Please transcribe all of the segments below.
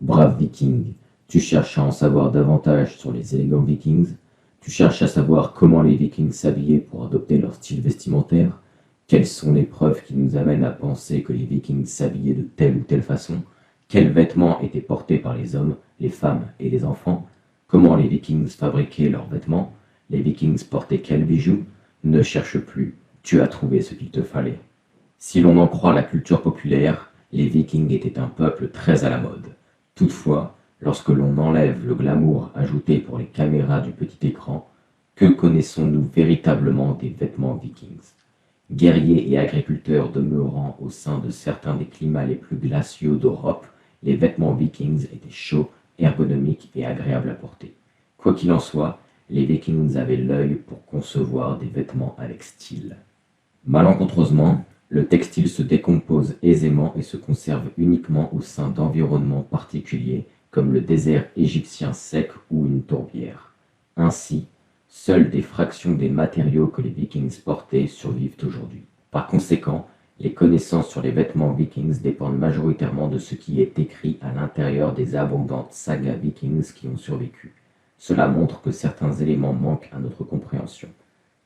Brave Viking, tu cherches à en savoir davantage sur les élégants Vikings? Tu cherches à savoir comment les Vikings s'habillaient pour adopter leur style vestimentaire? Quelles sont les preuves qui nous amènent à penser que les Vikings s'habillaient de telle ou telle façon? Quels vêtements étaient portés par les hommes, les femmes et les enfants? Comment les Vikings fabriquaient leurs vêtements? Les Vikings portaient quels bijoux? Ne cherche plus, tu as trouvé ce qu'il te fallait. Si l'on en croit la culture populaire, les Vikings étaient un peuple très à la mode. Toutefois, lorsque l'on enlève le glamour ajouté pour les caméras du petit écran, que connaissons-nous véritablement des vêtements Vikings? Guerriers et agriculteurs demeurant au sein de certains des climats les plus glaciaux d'Europe, les vêtements Vikings étaient chauds, ergonomiques et agréables à porter. Quoi qu'il en soit, les Vikings avaient l'œil pour concevoir des vêtements avec style. Malencontreusement, le textile se décompose aisément et se conserve uniquement au sein d'environnements particuliers comme le désert égyptien sec ou une tourbière. Ainsi, seules des fractions des matériaux que les Vikings portaient survivent aujourd'hui. Par conséquent, les connaissances sur les vêtements Vikings dépendent majoritairement de ce qui est écrit à l'intérieur des abondantes sagas Vikings qui ont survécu. Cela montre que certains éléments manquent à notre compréhension.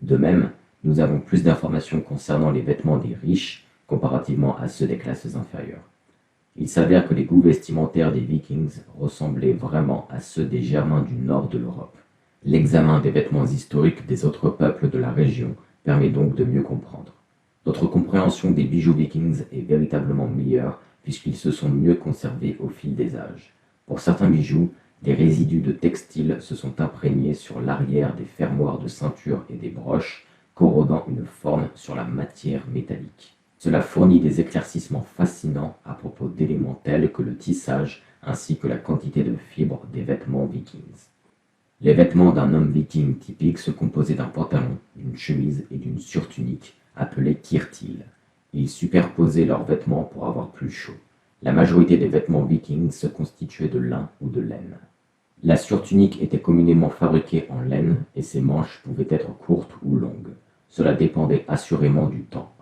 De même, nous avons plus d'informations concernant les vêtements des riches comparativement à ceux des classes inférieures. Il s'avère que les goûts vestimentaires des Vikings ressemblaient vraiment à ceux des Germains du nord de l'Europe. L'examen des vêtements historiques des autres peuples de la région permet donc de mieux comprendre. Notre compréhension des bijoux Vikings est véritablement meilleure puisqu'ils se sont mieux conservés au fil des âges. Pour certains bijoux, des résidus de textile se sont imprégnés sur l'arrière des fermoirs de ceinture et des broches, corrodant une forme sur la matière métallique. Cela fournit des éclaircissements fascinants à propos d'éléments tels que le tissage ainsi que la quantité de fibres des vêtements Vikings. Les vêtements d'un homme viking typique se composaient d'un pantalon, d'une chemise et d'une surtunique, appelée kirtil. Ils superposaient leurs vêtements pour avoir plus chaud. La majorité des vêtements vikings se constituaient de lin ou de laine. La surtunique était communément fabriquée en laine et ses manches pouvaient être courtes ou longues. Cela dépendait assurément du temps.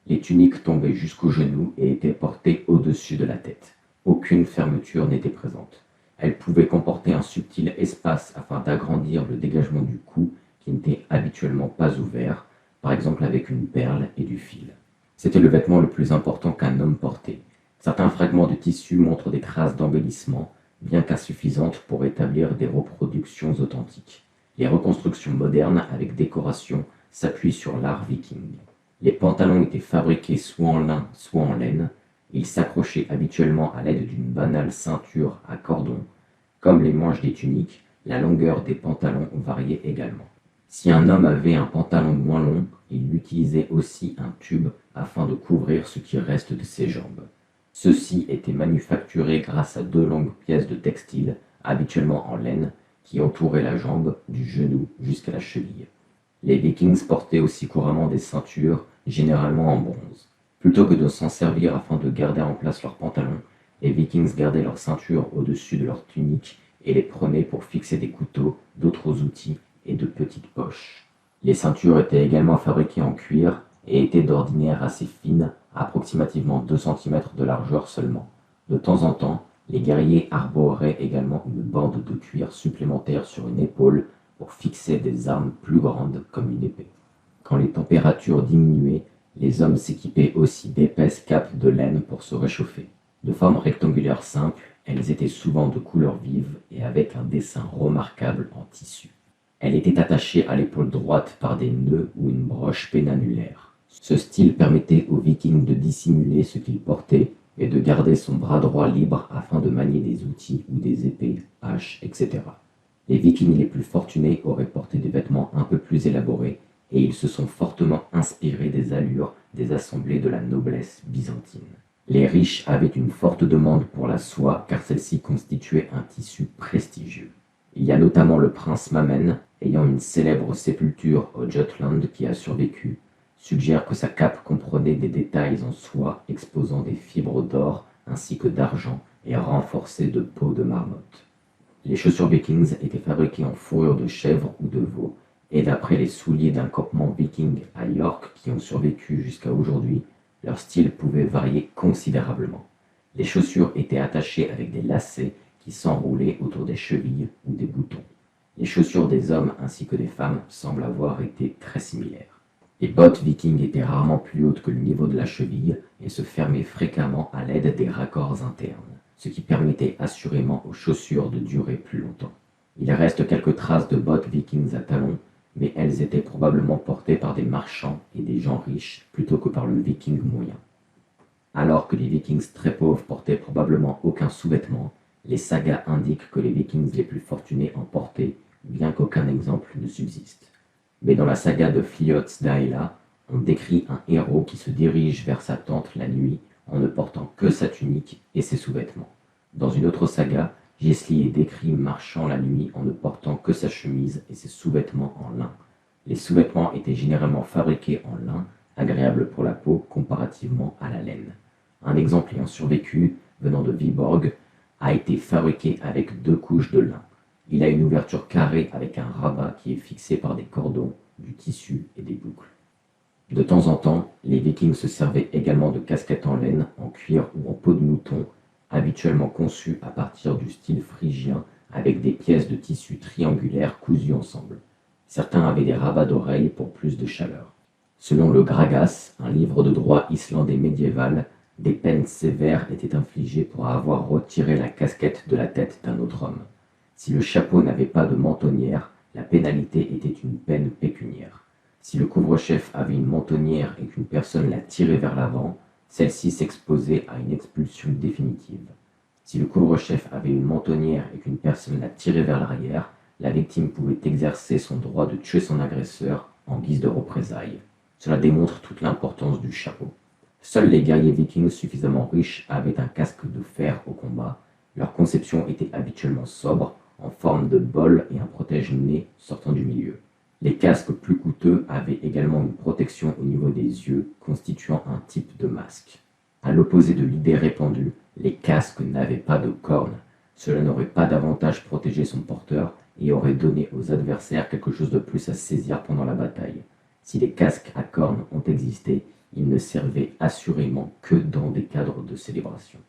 Les tuniques tombaient jusqu'aux genoux et étaient portées au-dessus de la tête. Aucune fermeture n'était présente. Elles pouvaient comporter un subtil espace afin d'agrandir le dégagement du cou qui n'était habituellement pas ouvert, par exemple avec une perle et du fil. C'était le vêtement le plus important qu'un homme portait. Certains fragments de tissu montrent des traces d'embellissement, bien qu'insuffisantes pour établir des reproductions authentiques. Les reconstructions modernes avec décoration s'appuient sur l'art viking. Les pantalons étaient fabriqués soit en lin, soit en laine. Ils s'accrochaient habituellement à l'aide d'une banale ceinture à cordon. Comme les manches des tuniques, la longueur des pantalons variait également. Si un homme avait un pantalon moins long, il utilisait aussi un tube afin de couvrir ce qui reste de ses jambes. Ceux-ci étaient manufacturés grâce à deux longues pièces de textile, habituellement en laine, qui entouraient la jambe du genou jusqu'à la cheville. Les Vikings portaient aussi couramment des ceintures, généralement en bronze. Plutôt que de s'en servir afin de garder en place leurs pantalons, les Vikings gardaient leurs ceintures au-dessus de leurs tuniques et les prenaient pour fixer des couteaux, d'autres outils et de petites poches. Les ceintures étaient également fabriquées en cuir et étaient d'ordinaire assez fines, approximativement 2 cm de largeur seulement. De temps en temps, les guerriers arboraient également une bande de cuir supplémentaire sur une épaule pour fixer des armes plus grandes comme une épée. Quand les températures diminuaient, les hommes s'équipaient aussi d'épaisses capes de laine pour se réchauffer. De forme rectangulaire simple, elles étaient souvent de couleur vive et avec un dessin remarquable en tissu. Elle était attachée à l'épaule droite par des nœuds ou une broche pénannulaire. Ce style permettait aux Vikings de dissimuler ce qu'ils portaient et de garder son bras droit libre afin de manier des outils ou des épées, haches, etc. Les Vikings les plus fortunés auraient porté des vêtements un peu plus élaborés et ils se sont fortement inspirés des allures des assemblées de la noblesse byzantine. Les riches avaient une forte demande pour la soie car celle-ci constituait un tissu prestigieux. Il y a notamment le prince Mamen, ayant une célèbre sépulture au Jutland qui a survécu, suggère que sa cape comprenait des détails en soie exposant des fibres d'or ainsi que d'argent et renforcées de peau de marmotte. Les chaussures vikings étaient fabriquées en fourrure de chèvre ou de veau, et d'après les souliers d'un campement viking à York qui ont survécu jusqu'à aujourd'hui, leur style pouvait varier considérablement. Les chaussures étaient attachées avec des lacets qui s'enroulaient autour des chevilles ou des boutons. Les chaussures des hommes ainsi que des femmes semblent avoir été très similaires. Les bottes vikings étaient rarement plus hautes que le niveau de la cheville et se fermaient fréquemment à l'aide des raccords internes, ce qui permettait assurément aux chaussures de durer plus longtemps. Il reste quelques traces de bottes vikings à talons, mais elles étaient probablement portées par des marchands et des gens riches plutôt que par le viking moyen. Alors que les vikings très pauvres portaient probablement aucun sous-vêtement, les sagas indiquent que les vikings les plus fortunés en portaient, bien qu'aucun exemple ne subsiste. Mais dans la saga de Fliotsdaela, on décrit un héros qui se dirige vers sa tente la nuit en ne portant que sa tunique et ses sous-vêtements. Dans une autre saga, Gisli est décrit marchant la nuit en ne portant que sa chemise et ses sous-vêtements en lin. Les sous-vêtements étaient généralement fabriqués en lin, agréable pour la peau comparativement à la laine. Un exemple ayant survécu, venant de Viborg, a été fabriqué avec 2 couches de lin. Il a une ouverture carrée avec un rabat qui est fixé par des cordons, du tissu et des boucles. De temps en temps, les vikings se servaient également de casquettes en laine, en cuir ou en peau de mouton, habituellement conçues à partir du style phrygien avec des pièces de tissu triangulaires cousues ensemble. Certains avaient des rabats d'oreilles pour plus de chaleur. Selon le Gragas, un livre de droit islandais médiéval, des peines sévères étaient infligées pour avoir retiré la casquette de la tête d'un autre homme. Si le chapeau n'avait pas de mentonnière, la pénalité était une peine pécuniaire. Si le couvre-chef avait une mentonnière et qu'une personne la tirait vers l'avant, celle-ci s'exposait à une expulsion définitive. Si le couvre-chef avait une mentonnière et qu'une personne la tirait vers l'arrière, la victime pouvait exercer son droit de tuer son agresseur en guise de représailles. Cela démontre toute l'importance du chapeau. Seuls les guerriers vikings suffisamment riches avaient un casque de fer au combat. Leur conception était habituellement sobre, en forme de bol et un protège-nez sortant du milieu. Les casques plus coûteux avaient également une protection au niveau des yeux, constituant un type de masque. À l'opposé de l'idée répandue, les casques n'avaient pas de cornes. Cela n'aurait pas davantage protégé son porteur et aurait donné aux adversaires quelque chose de plus à saisir pendant la bataille. Si les casques à cornes ont existé, ils ne servaient assurément que dans des cadres de célébration.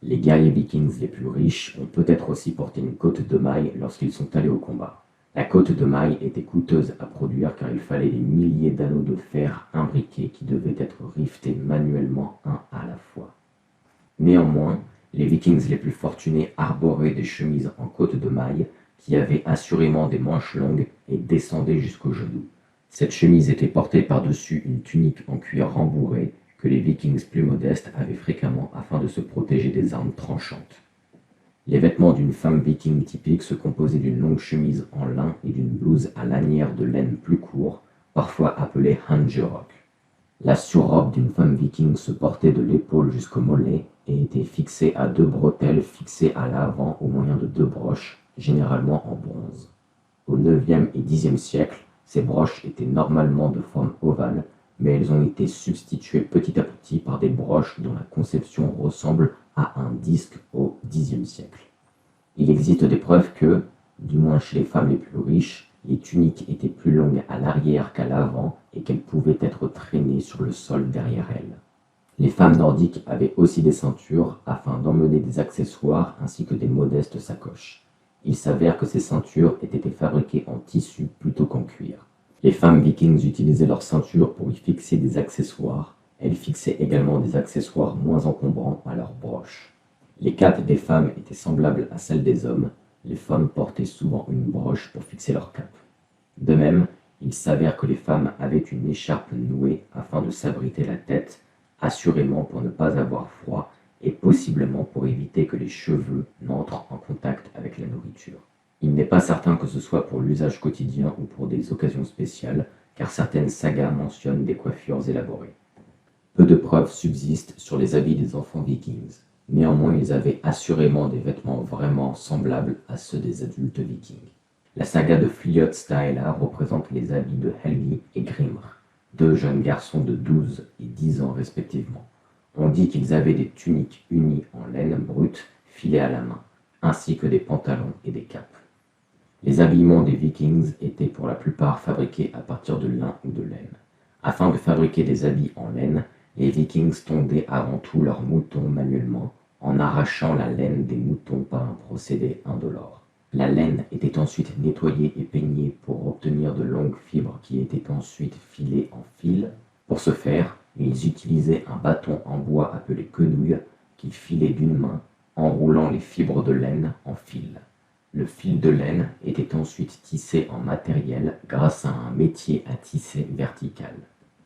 Les guerriers vikings les plus riches ont peut-être aussi porté une cotte de maille lorsqu'ils sont allés au combat. La cotte de maille était coûteuse à produire car il fallait des milliers d'anneaux de fer imbriqués qui devaient être riftés manuellement un à la fois. Néanmoins, les vikings les plus fortunés arboraient des chemises en cotte de maille qui avaient assurément des manches longues et descendaient jusqu'aux genoux. Cette chemise était portée par-dessus une tunique en cuir rembourré que les vikings plus modestes avaient fréquemment afin de se protéger des armes tranchantes. Les vêtements d'une femme viking typique se composaient d'une longue chemise en lin et d'une blouse à lanière de laine plus court, parfois appelée hangerok. La surrobe d'une femme viking se portait de l'épaule jusqu'au mollet et était fixée à 2 bretelles fixées à l'avant au moyen de 2 broches, généralement en bronze. Au IXe et Xe siècle, ces broches étaient normalement de forme ovale, mais elles ont été substituées petit à petit par des broches dont la conception ressemble à un disque au Xe siècle. Il existe des preuves que, du moins chez les femmes les plus riches, les tuniques étaient plus longues à l'arrière qu'à l'avant et qu'elles pouvaient être traînées sur le sol derrière elles. Les femmes nordiques avaient aussi des ceintures afin d'emmener des accessoires ainsi que des modestes sacoches. Il s'avère que ces ceintures étaient fabriquées en tissu plutôt qu'en cuir. Les femmes vikings utilisaient leurs ceintures pour y fixer des accessoires. Elles fixaient également des accessoires moins encombrants à leurs broches. Les capes des femmes étaient semblables à celles des hommes. Les femmes portaient souvent une broche pour fixer leur cape. De même, il s'avère que les femmes avaient une écharpe nouée afin de s'abriter la tête, assurément pour ne pas avoir froid et possiblement pour éviter que les cheveux n'entrent en contact avec la nourriture. Il n'est pas certain que ce soit pour l'usage quotidien ou pour des occasions spéciales, car certaines sagas mentionnent des coiffures élaborées. Peu de preuves subsistent sur les habits des enfants vikings. Néanmoins, ils avaient assurément des vêtements vraiment semblables à ceux des adultes vikings. La saga de Fliotsdaela représente les habits de Helgi et Grimr, 2 jeunes garçons de 12 et 10 ans respectivement. On dit qu'ils avaient des tuniques unies en laine brute filées à la main, ainsi que des pantalons et des capes. Les habillements des vikings étaient pour la plupart fabriqués à partir de lin ou de laine. Afin de fabriquer des habits en laine, les vikings tondaient avant tout leurs moutons manuellement, en arrachant la laine des moutons par un procédé indolore. La laine était ensuite nettoyée et peignée pour obtenir de longues fibres qui étaient ensuite filées en fil. Pour ce faire, ils utilisaient un bâton en bois appelé quenouille qu'ils filaient d'une main, enroulant les fibres de laine en fil. Le fil de laine était ensuite tissé en matériel grâce à un métier à tisser vertical.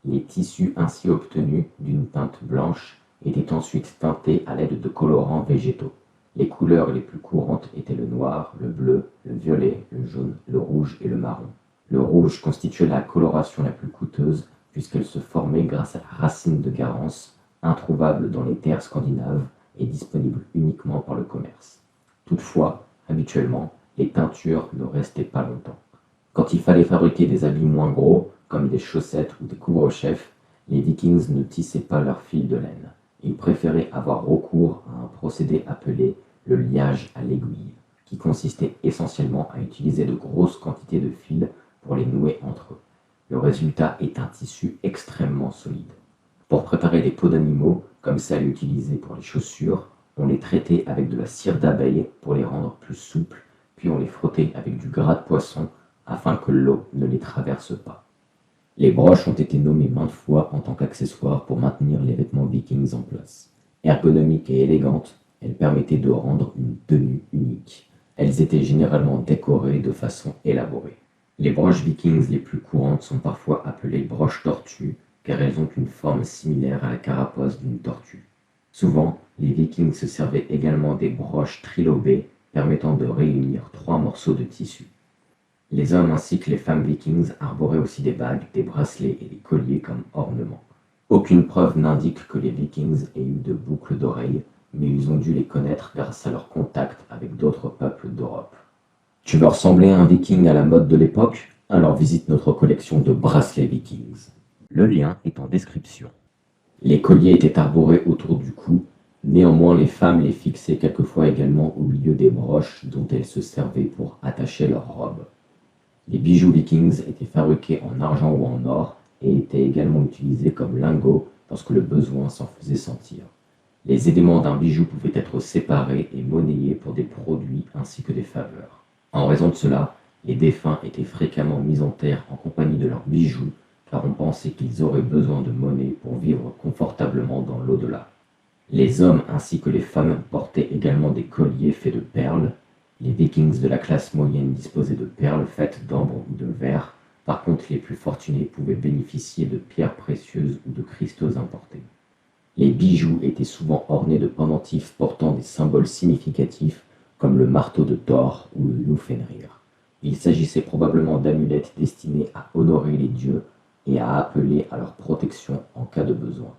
Les tissus ainsi obtenus d'une teinte blanche étaient ensuite teintés à l'aide de colorants végétaux. Les couleurs les plus courantes étaient le noir, le bleu, le violet, le jaune, le rouge et le marron. Le rouge constituait la coloration la plus coûteuse puisqu'elle se formait grâce à la racine de Garance, introuvable dans les terres scandinaves et disponible uniquement par le commerce. Toutefois, habituellement, les teintures ne restaient pas longtemps. Quand il fallait fabriquer des habits moins gros, comme des chaussettes ou des couvre-chefs, les Vikings ne tissaient pas leurs fils de laine. Ils préféraient avoir recours à un procédé appelé le liage à l'aiguille, qui consistait essentiellement à utiliser de grosses quantités de fils pour les nouer entre eux. Le résultat est un tissu extrêmement solide. Pour préparer des peaux d'animaux, comme celles utilisées pour les chaussures, on les traitait avec de la cire d'abeille pour les rendre plus souples, puis on les frottait avec du gras de poisson afin que l'eau ne les traverse pas. Les broches ont été nommées maintes fois en tant qu'accessoires pour maintenir les vêtements vikings en place. Ergonomiques et élégantes, elles permettaient de rendre une tenue unique. Elles étaient généralement décorées de façon élaborée. Les broches vikings les plus courantes sont parfois appelées broches tortues car elles ont une forme similaire à la carapace d'une tortue. Souvent, les vikings se servaient également des broches trilobées permettant de réunir 3 morceaux de tissu. Les hommes ainsi que les femmes vikings arboraient aussi des bagues, des bracelets et des colliers comme ornements. Aucune preuve n'indique que les vikings aient eu de boucles d'oreilles, mais ils ont dû les connaître grâce à leur contact avec d'autres peuples d'Europe. Tu veux ressembler à un viking à la mode de l'époque? Alors visite notre collection de bracelets vikings. Le lien est en description. Les colliers étaient arborés autour du cou, néanmoins les femmes les fixaient quelquefois également au milieu des broches dont elles se servaient pour attacher leurs robes. Les bijoux vikings étaient fabriqués en argent ou en or et étaient également utilisés comme lingots lorsque le besoin s'en faisait sentir. Les éléments d'un bijou pouvaient être séparés et monnayés pour des produits ainsi que des faveurs. En raison de cela, les défunts étaient fréquemment mis en terre en compagnie de leurs bijoux car on pensait qu'ils auraient besoin de monnaie pour vivre confortablement dans l'au-delà. Les hommes ainsi que les femmes portaient également des colliers faits de perles. Les vikings de la classe moyenne disposaient de perles faites d'ambre ou de verre. Par contre, les plus fortunés pouvaient bénéficier de pierres précieuses ou de cristaux importés. Les bijoux étaient souvent ornés de pendentifs portant des symboles significatifs comme le marteau de Thor ou le loup Fenrir. Il s'agissait probablement d'amulettes destinées à honorer les dieux et à appeler à leur protection en cas de besoin.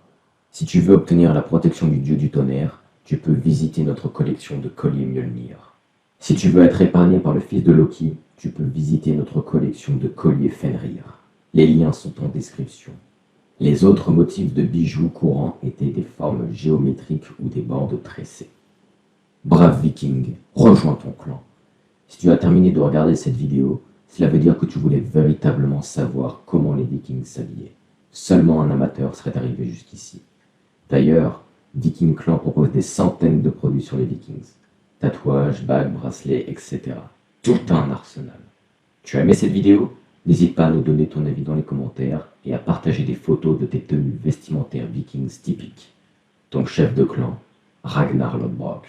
Si tu veux obtenir la protection du dieu du tonnerre, tu peux visiter notre collection de colliers Mjolnir. Si tu veux être épargné par le fils de Loki, tu peux visiter notre collection de colliers Fenrir. Les liens sont en description. Les autres motifs de bijoux courants étaient des formes géométriques ou des bandes tressées. Brave viking, rejoins ton clan. Si tu as terminé de regarder cette vidéo, cela veut dire que tu voulais véritablement savoir comment les vikings s'habillaient. Seulement un amateur serait arrivé jusqu'ici. D'ailleurs, Viking Clan propose des centaines de produits sur les vikings. Tatouages, bagues, bracelets, etc. Tout un arsenal. Tu as aimé cette vidéo? N'hésite pas à nous donner ton avis dans les commentaires et à partager des photos de tes tenues vestimentaires vikings typiques. Ton chef de clan, Ragnar Lodbrok.